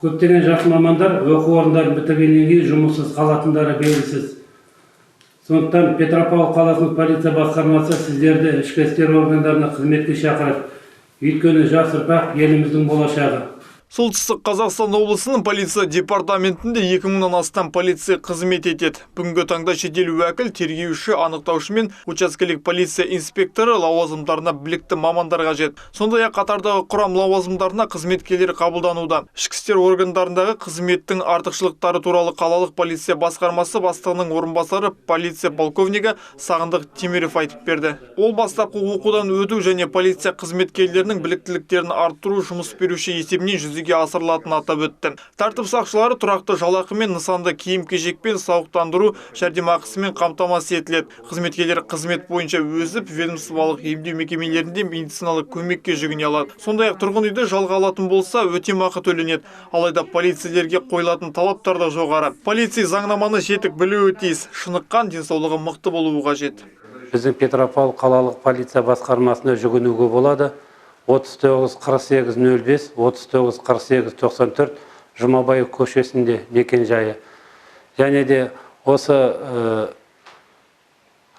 Көптеген жас мамандар оқу орындарын бітіргеннен кейін жұмыссыз қалатындары белгісіз. Сондықтан Петропавл қаласының полиция басқармасы сіздерді ішкі істер органдарына қызметке шақырып, өйткені жас ұрпақ еліміздің болашағы. Солтүстік Қазақстан облысының полиция департаментінде 2000-нан астам полиция қызмет етеді. Бүгінгі таңда шетел уәкіл, тергеуші, анықтаушы мен учаскелік полиция инспекторы лауазымдарына білікті мамандар қажет. Сондай-ақ қатардағы құрам лауазымдарына қызметкерлер қабылдануда. Ішкі істер органдарындағы қызметтің артықшылықтары туралы қалалық полиция басқармасы бастығының орынбасары полиция полковнигі Сағындық Темиров айтып берді. Ол бастапқы оқудан өту және полиция қызметкерлерінің біліктіліктерін арттыру жұмыс беруші есебінен жүзеге асырылатынын атап өтті. Тәртіп сақшылары тұрақты жалақы мен нысанды киім-кешекпен сауықтандыру жәрдемақысымен қамтамасыз етіледі. Қызметкерлер қызмет бойынша өзіп, ведомстволық емдеу мекемелерінде медициналық көмекке жүгіне алады. Сондай-ақ тұрғын үйді жалға алатын болса, өтемақы төленеді. Алайда полицейлерге қойылатын талаптар да жоғары. Полиция заңнаманы жетік білуі тиіс, шыныққан, денсаулығы мықты болуы қажет. Біздің Петропавл қалалық полиция басқармасына жүгінуге болады. 39-48-05, 39-48-94 Жұмабаев көшесінде мекен жайы. Және де осы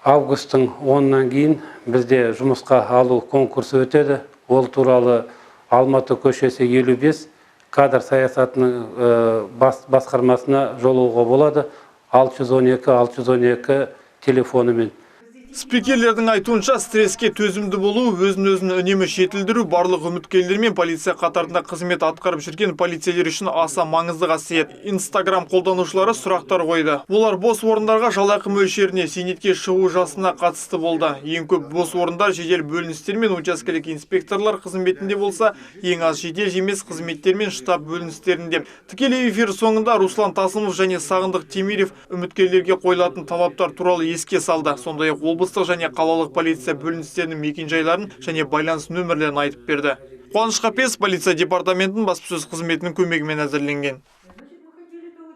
августтың 10-нан кейін бізде жұмысқа алу конкурсы өтеді. Ол туралы Алматы көшесі 55 кадр саясатының басқармасына жолуға болады. 612-612 телефонымен. Спикерлердің айтуынша стресске төзімді болу, өзін-өзін үнемі жетілдіру барлық үміткерлер мен полиция қатарында қызмет атқарып жүрген полицейлер үшін аса маңызды қасиет. Инстаграм қолданушылары сұрақтар қойды. Олар бос орындарға жалақы мөлшеріне, зейнетке шығу жасына қатысты болды. Ең көп бос орындар жедел бөліністер мен учаскелік инспекторлар қызметінде болса, ең аз жедел емес қызметтер мен штаб бөліністерінде. Тікелей эфир соңында Руслан Тасымов және Сағындық Темиров үміткерлерге қойылатын талаптар туралы еске салды. Сондай-ақ облыстық және қалалық полиция бөліністерінің мекен-жайларын және байланыс нөмірлерін айтып берді. Қуаныш Қапес полиция департаментінің баспасөз қызметінің көмегімен әзірленген.